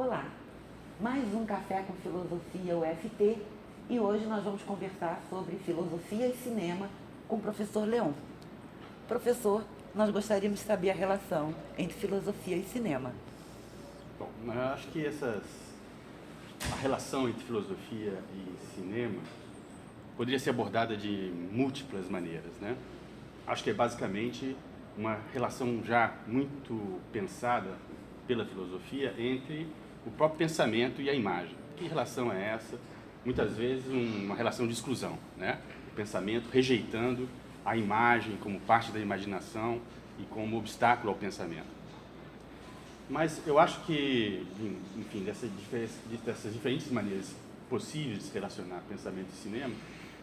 Olá, mais um Café com Filosofia UFT e hoje nós vamos conversar sobre filosofia e cinema com o professor Leon. Professor, nós gostaríamos de saber a relação entre filosofia e cinema. Bom, eu acho que a relação entre filosofia e cinema poderia ser abordada de múltiplas maneiras, né? Acho que é basicamente uma relação já muito pensada pela filosofia entre o próprio pensamento e a imagem. Que relação é essa? Muitas vezes uma relação de exclusão, né? O pensamento rejeitando a imagem como parte da imaginação e como obstáculo ao pensamento. Mas eu acho que, enfim, dessas diferentes maneiras possíveis de se relacionar pensamento e cinema,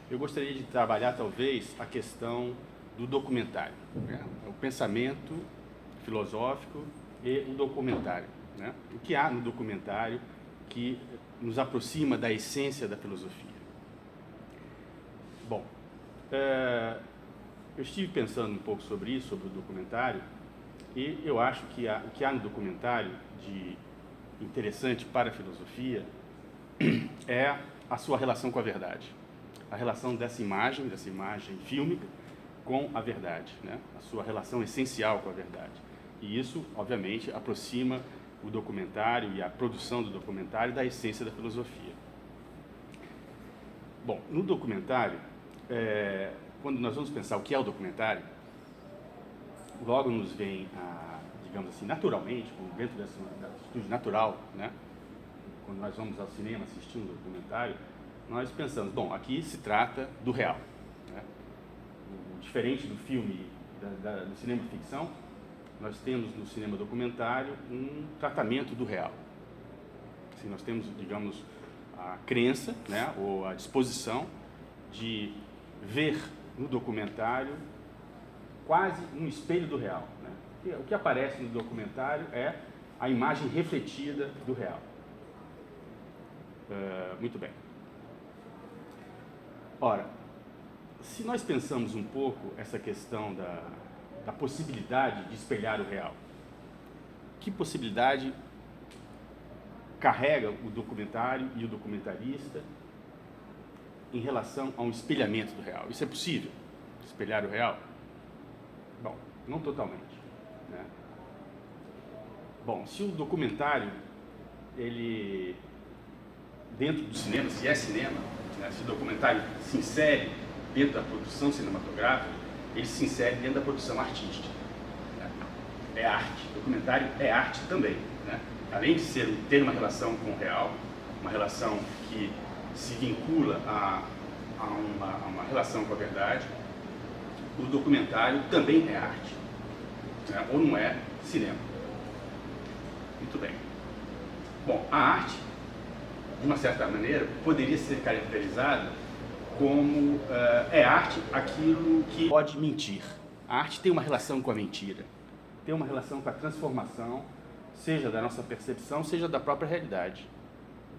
eu gostaria de trabalhar talvez a questão do documentário, né? O pensamento filosófico e o documentário, né? O que há no documentário que nos aproxima da essência da filosofia. Bom, eu estive pensando um pouco sobre isso, sobre o documentário, e eu acho que o que há no documentário de interessante para a filosofia é a sua relação com a verdade. A relação dessa imagem fílmica com a verdade, né? A sua relação essencial com a verdade. E isso, obviamente, aproxima o documentário e a produção do documentário da essência da filosofia. Bom, no documentário, quando nós vamos pensar o que é o documentário, logo nos vem, digamos assim, naturalmente, dentro dessa atitude natural, né? Quando nós vamos ao cinema assistir um documentário, nós pensamos, bom, aqui se trata do real, né? Diferente do filme, do cinema de ficção, nós temos no cinema documentário um tratamento do real. Assim, nós temos, digamos, a crença, né, ou a disposição de ver no documentário quase um espelho do real, né? O que aparece no documentário é a imagem refletida do real. Muito bem. Ora, se nós pensamos um pouco essa questão da possibilidade de espelhar o real, que possibilidade carrega o documentário e o documentarista em relação a um espelhamento do real? Isso é possível? Espelhar o real? Bom, não totalmente, né? Bom, se o documentário, ele, dentro do cinema, se é cinema, né, se o documentário se insere dentro da produção cinematográfica, ele se insere dentro da produção artística, né? É arte. O documentário é arte também, né? Além de ter uma relação com o real, uma relação que se vincula a uma relação com a verdade, o documentário também é arte, né? Ou não é cinema. Muito bem. Bom, a arte, de uma certa maneira, poderia ser caracterizada como é arte aquilo que pode mentir. A arte tem uma relação com a mentira, tem uma relação com a transformação, seja da nossa percepção, seja da própria realidade,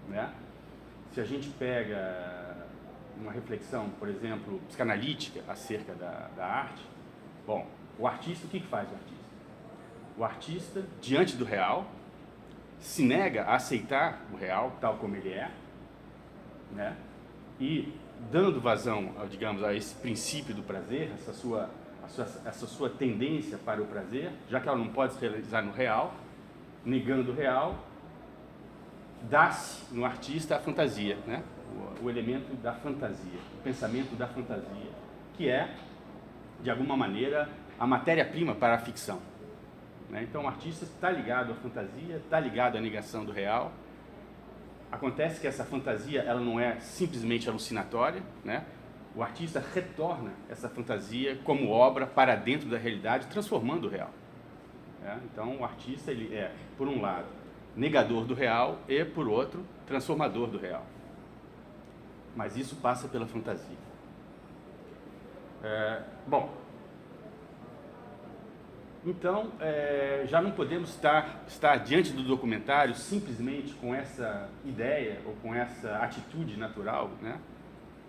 né? Se a gente pega uma reflexão, por exemplo, psicanalítica acerca da arte, bom, o artista, o que faz o artista? O artista, diante do real, se nega a aceitar o real tal como ele é, né? E dando vazão, digamos, a esse princípio do prazer, essa sua tendência para o prazer, já que ela não pode se realizar no real, negando o real, dá-se no artista a fantasia, né? O elemento da fantasia, o pensamento da fantasia, que é, de alguma maneira, a matéria-prima para a ficção, né? Então o artista está ligado à fantasia, está ligado à negação do real. Acontece que essa fantasia, ela não é simplesmente alucinatória, né? O artista retorna essa fantasia como obra para dentro da realidade, transformando o real, né? Então o artista, ele é, por um lado, negador do real e, por outro, transformador do real. Mas isso passa pela fantasia. Bom, então, já não podemos estar diante do documentário simplesmente com essa ideia ou com essa atitude natural, né,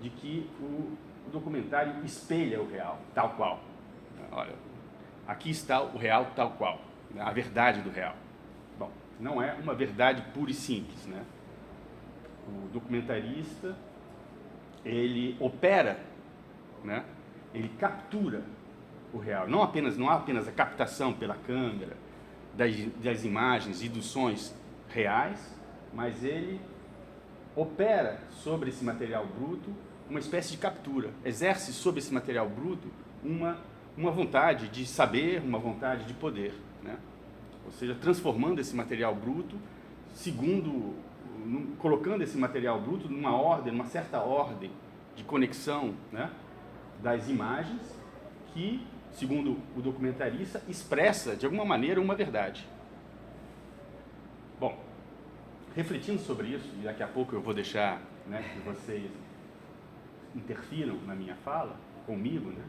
de que o documentário espelha o real, tal qual. Olha, aqui está o real tal qual, né, a verdade do real. Bom, não é uma verdade pura e simples, né? O documentarista, ele opera, né? Ele captura o real. Não há apenas a captação pela câmera das imagens e dos sons reais, mas ele opera sobre esse material bruto uma espécie de captura, exerce sobre esse material bruto uma vontade de saber, uma vontade de poder, né? Ou seja, transformando esse material bruto, colocando esse material bruto numa ordem, numa certa ordem de conexão, né, das imagens que, segundo o documentarista, expressa de alguma maneira uma verdade. Bom, refletindo sobre isso, e daqui a pouco eu vou deixar, né, que vocês interfiram na minha fala, comigo, né,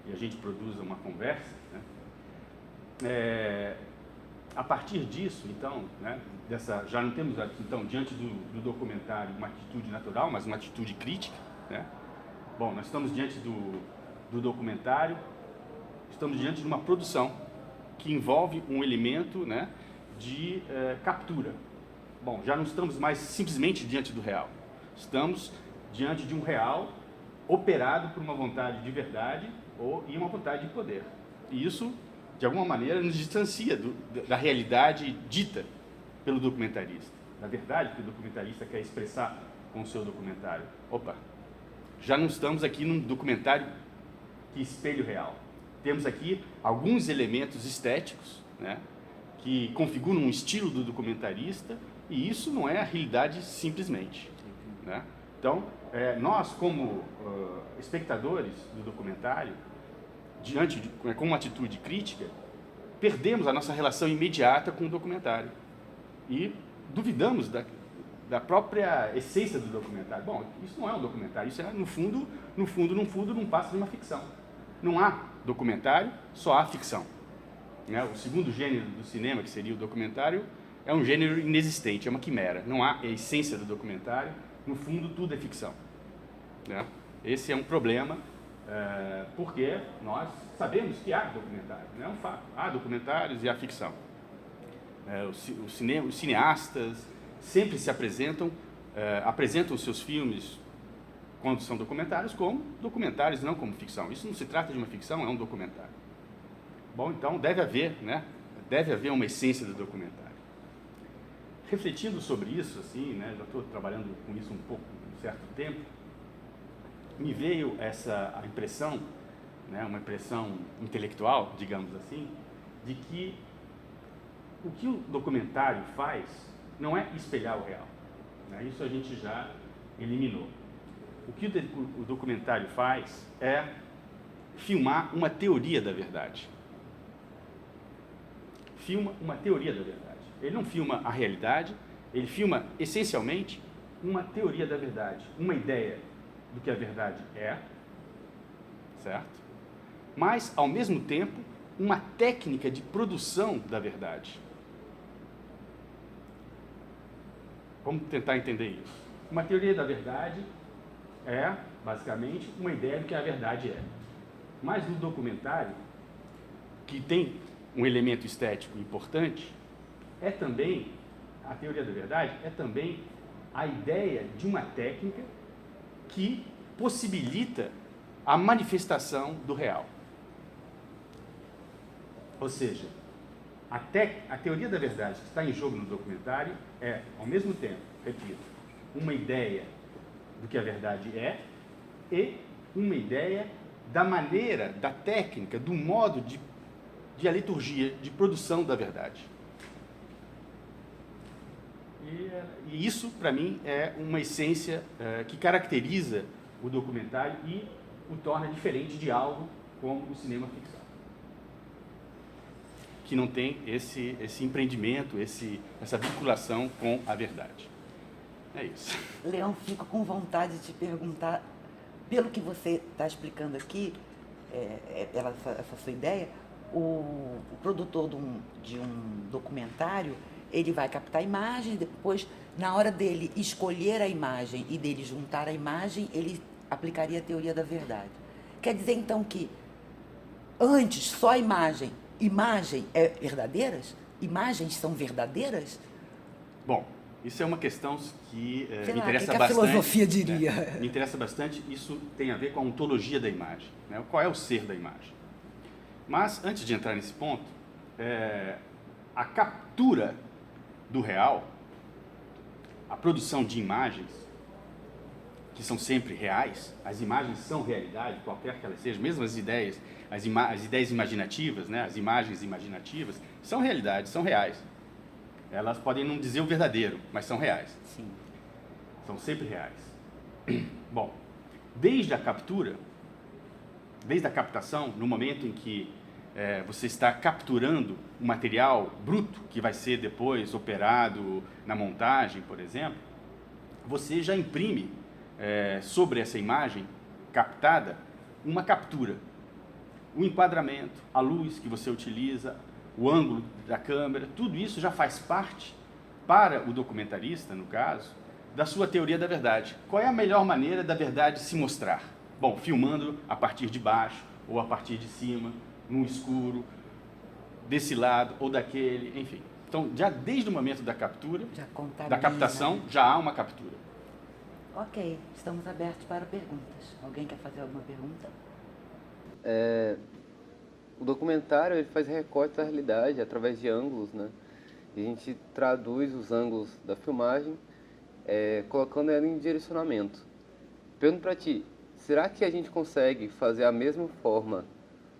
e a gente produza uma conversa, né, a partir disso, então, né, já não temos, então, diante do documentário uma atitude natural, mas uma atitude crítica, né? Bom, nós estamos diante do documentário, estamos diante de uma produção que envolve um elemento, né, de captura. Bom, já não estamos mais simplesmente diante do real, estamos diante de um real operado por uma vontade de verdade e uma vontade de poder. E isso, de alguma maneira, nos distancia da realidade dita pelo documentarista, da verdade que o documentarista quer expressar com o seu documentário. Opa, já não estamos aqui num documentário que espelha o real. Temos aqui alguns elementos estéticos, né, que configuram um estilo do documentarista, e isso não é a realidade simplesmente, né? Então, nós, como espectadores do documentário, com uma atitude crítica, perdemos a nossa relação imediata com o documentário e duvidamos da própria essência do documentário. Bom, isso não é um documentário, isso é, no fundo, não passa de uma ficção. Não há documentário, só há ficção, né? O segundo gênero do cinema, que seria o documentário, é um gênero inexistente, é uma quimera. Não há a essência do documentário, no fundo tudo é ficção, né? Esse é um problema, porque nós sabemos que há documentário, não é um fato. Há documentários e há ficção. Os cineastas sempre se apresentam os seus filmes, quando são documentários, como documentários, não como ficção. Isso não se trata de uma ficção, é um documentário. Bom, então deve haver uma essência do documentário. Refletindo sobre isso, assim, né, já estou trabalhando com isso um certo tempo, me veio a impressão, né, uma impressão intelectual, digamos assim, de que o que o documentário faz não é espelhar o real, né? Isso a gente já eliminou. O que o documentário faz é filmar uma teoria da verdade. Filma uma teoria da verdade. Ele não filma a realidade, ele filma essencialmente uma teoria da verdade, uma ideia do que a verdade é, certo? Mas, ao mesmo tempo, uma técnica de produção da verdade. Vamos tentar entender isso. Uma teoria da verdade é, basicamente, uma ideia do que a verdade é. Mas no documentário, que tem um elemento estético importante, a teoria da verdade é também a ideia de uma técnica que possibilita a manifestação do real. Ou seja, a teoria da verdade que está em jogo no documentário é, ao mesmo tempo, repito, uma ideia do que a verdade é e uma ideia da maneira, da técnica, do modo de a liturgia de produção da verdade. E isso, para mim, é uma essência que caracteriza o documentário e o torna diferente de algo como o cinema ficção, que não tem esse empreendimento, essa vinculação com a verdade. É isso. Leão, fico com vontade de te perguntar, pelo que você está explicando aqui, essa sua ideia, o produtor de um documentário, ele vai captar a imagem, depois, na hora dele escolher a imagem e dele juntar a imagem, ele aplicaria a teoria da verdade. Quer dizer, então, que antes só a imagem é verdadeiras? imagens são verdadeiras? Bom, isso é uma questão que Sei me lá, interessa que a bastante. filosofia diria? Né? Me interessa bastante, isso tem a ver com a ontologia da imagem. Né? Qual é o ser da imagem? Mas, antes de entrar nesse ponto, a captura do real, a produção de imagens, que são sempre reais, as imagens são realidade, qualquer que elas sejam, mesmo as ideias, as ideias imaginativas, né? As imagens imaginativas, são realidade, são reais. Elas podem não dizer o verdadeiro, mas são reais. Sim. São sempre reais. Bom, desde a captura, desde a captação, no momento em que você está capturando um material bruto, que vai ser depois operado na montagem, por exemplo, você já imprime sobre essa imagem captada uma captura. O enquadramento, a luz que você utiliza, o ângulo da câmera, tudo isso já faz parte, para o documentarista, no caso, da sua teoria da verdade. Qual é a melhor maneira da verdade se mostrar? Bom, filmando a partir de baixo ou a partir de cima, no escuro, desse lado ou daquele, enfim. Então, já desde o momento da captura, da captação, já há uma captura. Ok, estamos abertos para perguntas. Alguém quer fazer alguma pergunta? O documentário ele faz recorte da realidade através de ângulos, né? E a gente traduz os ângulos da filmagem, colocando ela em direcionamento. Pergunto para ti, será que a gente consegue fazer a mesma forma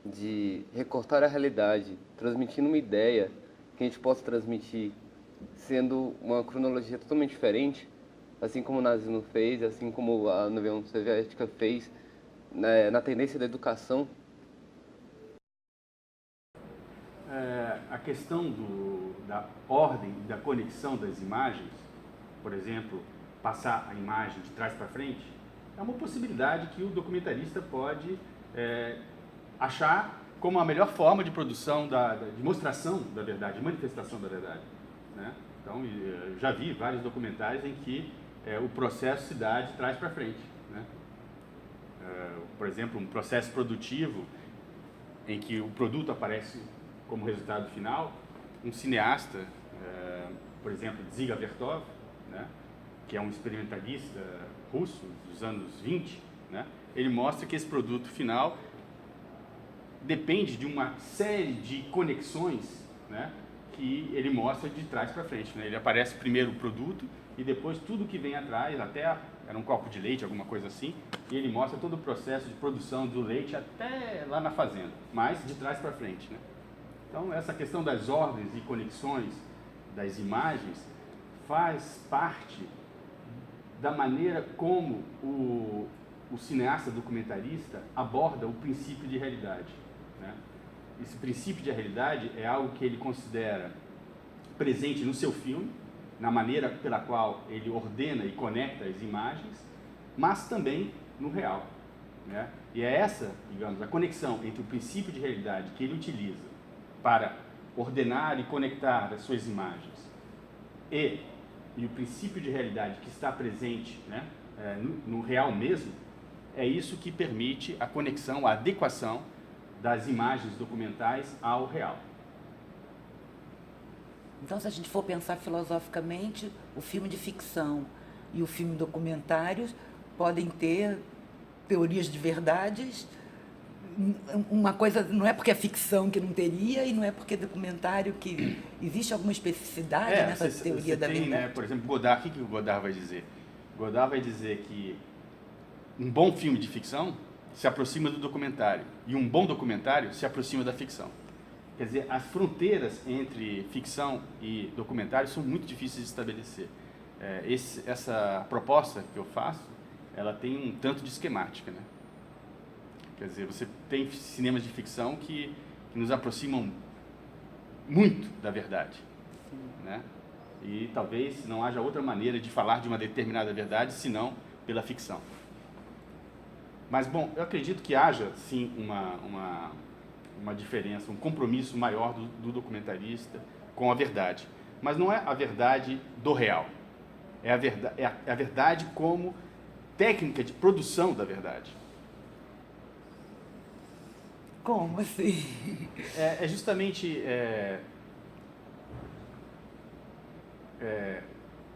de recortar a realidade, transmitindo uma ideia que a gente possa transmitir, sendo uma cronologia totalmente diferente, assim como o nazismo fez, assim como a União Soviética fez, na tendência da educação? A questão da ordem e da conexão das imagens, por exemplo, passar a imagem de trás para frente, é uma possibilidade que o documentarista pode achar como a melhor forma de produção, de mostração da verdade, de manifestação da verdade. Né? Então, eu já vi vários documentários em que o processo se dá de trás para frente. Né? Por exemplo, um processo produtivo em que o produto aparece como resultado final, um cineasta, por exemplo, Dziga Vertov, né, que é um experimentalista russo dos anos 20, né, ele mostra que esse produto final depende de uma série de conexões, né, que ele mostra de trás para frente. Né? Ele aparece primeiro o produto e depois tudo que vem atrás, até era um copo de leite, alguma coisa assim, e ele mostra todo o processo de produção do leite até lá na fazenda, mas de trás para frente. Né? Então, essa questão das ordens e conexões das imagens faz parte da maneira como o cineasta documentarista aborda o princípio de realidade. Né? Esse princípio de realidade é algo que ele considera presente no seu filme, na maneira pela qual ele ordena e conecta as imagens, mas também no real. Né? E é essa, digamos, a conexão entre o princípio de realidade que ele utiliza para ordenar e conectar as suas imagens e o princípio de realidade que está presente, né, no real mesmo, é isso que permite a conexão, a adequação das imagens documentais ao real. Então, se a gente for pensar filosoficamente, o filme de ficção e o filme documentário podem ter teorias de verdades. Uma coisa, não é porque é ficção que não teria e não é porque é documentário que existe alguma especificidade nessa teoria da verdade. Né, por exemplo, Godard, o que o Godard vai dizer? Godard vai dizer que um bom filme de ficção se aproxima do documentário e um bom documentário se aproxima da ficção. Quer dizer, as fronteiras entre ficção e documentário são muito difíceis de estabelecer. Essa proposta que eu faço, ela tem um tanto de esquemática, né? Quer dizer, você tem cinemas de ficção que nos aproximam muito da verdade. Né? E talvez não haja outra maneira de falar de uma determinada verdade, senão pela ficção. Mas, bom, eu acredito que haja, sim, uma diferença, um compromisso maior do documentarista com a verdade. Mas não é a verdade do real. É a verdade como técnica de produção da verdade. Como assim? É justamente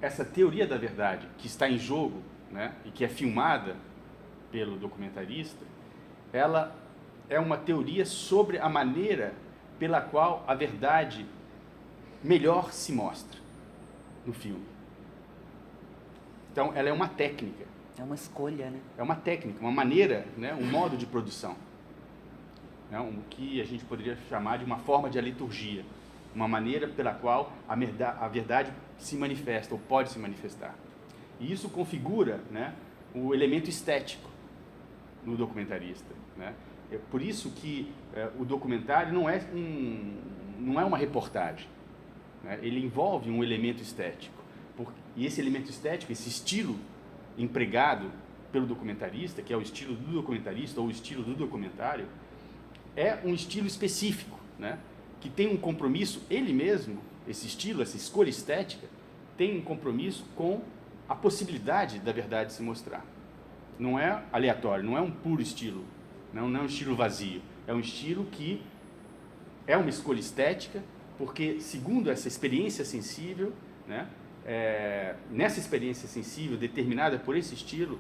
essa teoria da verdade que está em jogo, né, e que é filmada pelo documentarista, ela é uma teoria sobre a maneira pela qual a verdade melhor se mostra no filme. Então, ela é uma técnica. É uma escolha, né? É uma técnica, uma maneira, né, um modo de produção. Né, o que a gente poderia chamar de uma forma de liturgia. Uma maneira pela qual a verdade se manifesta, ou pode se manifestar. E isso configura, né, o elemento estético no documentarista. Né? É por isso que o documentário não é uma reportagem. Né? Ele envolve um elemento estético. E esse elemento estético, esse estilo empregado pelo documentarista, que é o estilo do documentarista ou o estilo do documentário, é um estilo específico, né? Que tem um compromisso, ele mesmo, esse estilo, essa escolha estética, tem um compromisso com a possibilidade da verdade se mostrar. Não é aleatório, não é um puro estilo, não é um estilo vazio, é um estilo que é uma escolha estética, porque, segundo essa experiência sensível, né, nessa experiência sensível determinada por esse estilo,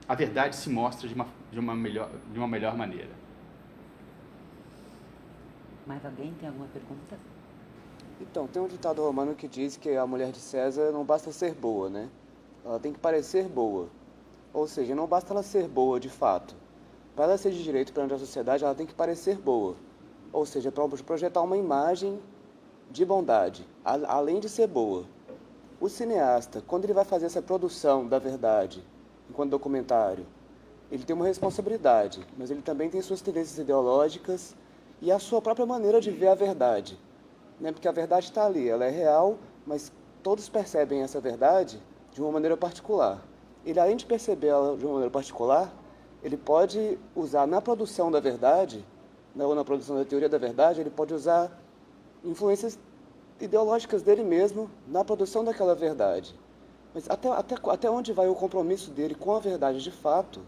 a verdade se mostra de uma melhor maneira. Mais alguém tem alguma pergunta? Então, tem um ditado romano que diz que a mulher de César não basta ser boa, né? Ela tem que parecer boa. Ou seja, não basta ela ser boa de fato. Para ela ser de direito perante a sociedade, ela tem que parecer boa. Ou seja, para projetar uma imagem de bondade, além de ser boa. O cineasta, quando ele vai fazer essa produção da verdade, enquanto documentário, ele tem uma responsabilidade, mas ele também tem suas tendências ideológicas e a sua própria maneira de ver a verdade. Né? Porque a verdade está ali, ela é real, mas todos percebem essa verdade de uma maneira particular. Ele, além de perceber ela de uma maneira particular, ele pode usar na produção da verdade, ou na produção da teoria da verdade, ele pode usar influências ideológicas dele mesmo na produção daquela verdade. Mas até onde vai o compromisso dele com a verdade de fato,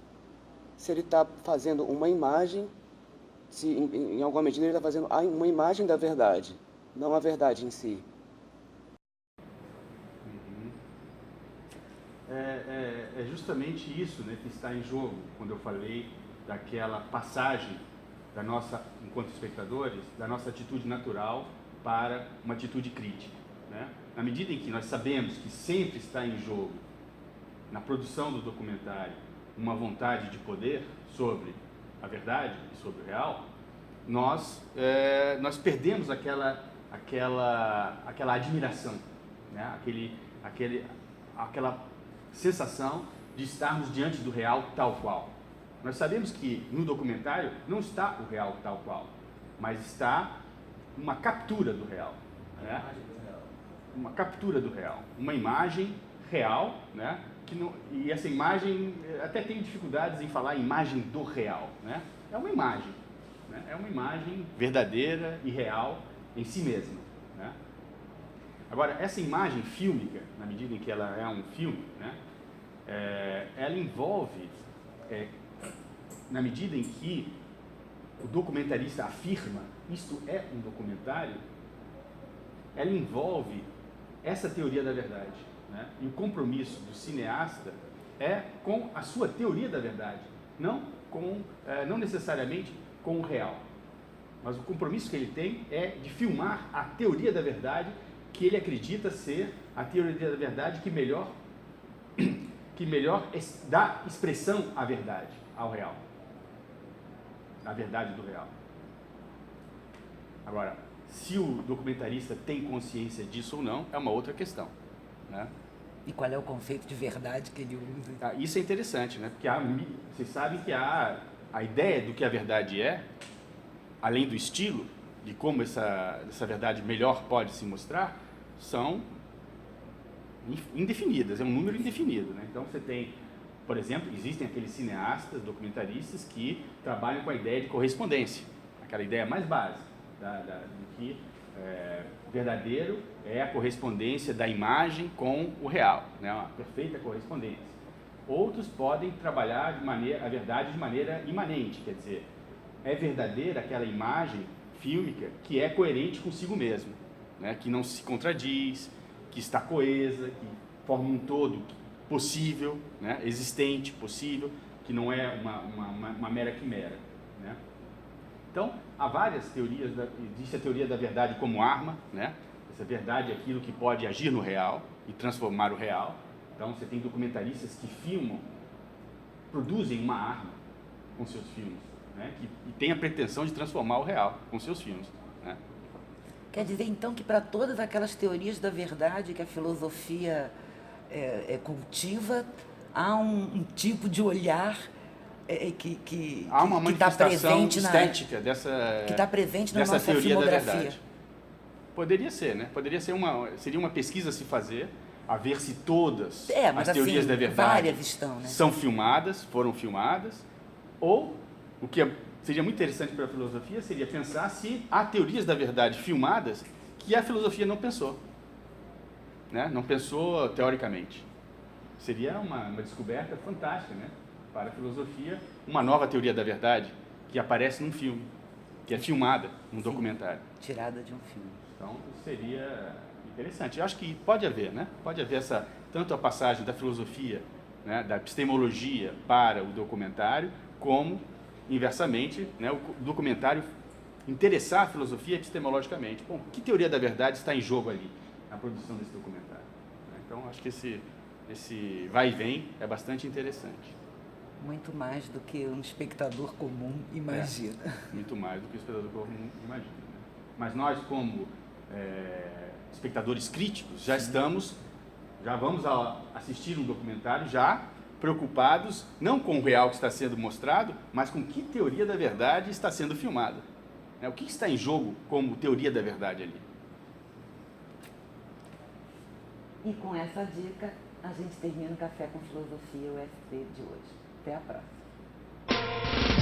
se ele está fazendo uma imagem, se em alguma medida ele está fazendo uma imagem da verdade, não a verdade em si. É justamente isso, né, que está em jogo quando eu falei daquela passagem da nossa, enquanto espectadores, da nossa atitude natural para uma atitude crítica. Né? Na medida em que nós sabemos que sempre está em jogo, na produção do documentário, uma vontade de poder sobre a verdade e sobre o real, nós perdemos aquela admiração, né? Aquela sensação de estarmos diante do real tal qual. Nós sabemos que no documentário não está o real tal qual, mas está uma captura do real, né? Uma captura do real, uma imagem real, né? E essa imagem, até tem dificuldades em falar imagem do real, né? É uma imagem, né? É uma imagem verdadeira e real em si mesma, né? Agora, essa imagem fílmica, na medida em que ela é um filme, né? Ela envolve, na medida em que o documentarista afirma isto é um documentário, ela envolve essa teoria da verdade, né? E o compromisso do cineasta é com a sua teoria da verdade, não necessariamente com o real, mas o compromisso que ele tem é de filmar a teoria da verdade que ele acredita ser a teoria da verdade que melhor dá expressão à verdade, ao real, à verdade do real. Agora, se o documentarista tem consciência disso ou não, é uma outra questão, né? E qual é o conceito de verdade que ele usa? Isso é interessante, né? Porque vocês sabem que a ideia do que a verdade é, além do estilo, de como essa verdade melhor pode se mostrar, são indefinidas, é um número indefinido, né? Então você tem, por exemplo, existem aqueles cineastas, documentaristas que trabalham com a ideia de correspondência, aquela ideia mais básica, de que verdadeiro é a correspondência da imagem com o real, né? Uma perfeita correspondência. Outros podem trabalhar a verdade de maneira imanente, quer dizer, é verdadeira aquela imagem fílmica que é coerente consigo mesmo, né? Que não se contradiz, que está coesa, que forma um todo possível, né? Existente, possível, que não é uma mera quimera, né? Então, há várias teorias, existe a teoria da verdade como arma, né? Essa verdade é aquilo que pode agir no real e transformar o real. Então, você tem documentaristas que filmam, produzem uma arma com seus filmes, né? E tem a pretensão de transformar o real com seus filmes, né? Quer dizer, então, que para todas aquelas teorias da verdade que a filosofia cultiva, há um tipo de olhar que há uma está manifestação presente estética dessa, que está presente na dessa nossa teoria da filmografia. verdade. Poderia ser, né? Poderia ser seria uma pesquisa a se fazer, a ver se todas Mas as teorias assim, da verdade várias estão, né? são filmadas, foram filmadas, ou o que seria muito interessante para a filosofia seria pensar se há teorias da verdade filmadas que a filosofia não pensou, né? Não pensou teoricamente. Seria uma descoberta fantástica, né? Para a filosofia, uma nova teoria da verdade que aparece num filme, que é filmada num documentário. Tirada de um filme. Então, seria interessante. Eu acho que pode haver, né? Pode haver tanto a passagem da filosofia, né, da epistemologia para o documentário, como, inversamente, né, o documentário interessar a filosofia epistemologicamente. Bom, que teoria da verdade está em jogo ali, na produção desse documentário? Então, acho que esse vai e vem é bastante interessante. Muito mais do que um espectador comum imagina. Muito mais do que o espectador comum imagina. Né? Mas nós, como espectadores críticos, já vamos assistir um documentário já preocupados, não com o real que está sendo mostrado, mas com que teoria da verdade está sendo filmada. O que está em jogo como teoria da verdade ali? E com essa dica, a gente termina o Café com Filosofia UFT de hoje. Até a próxima.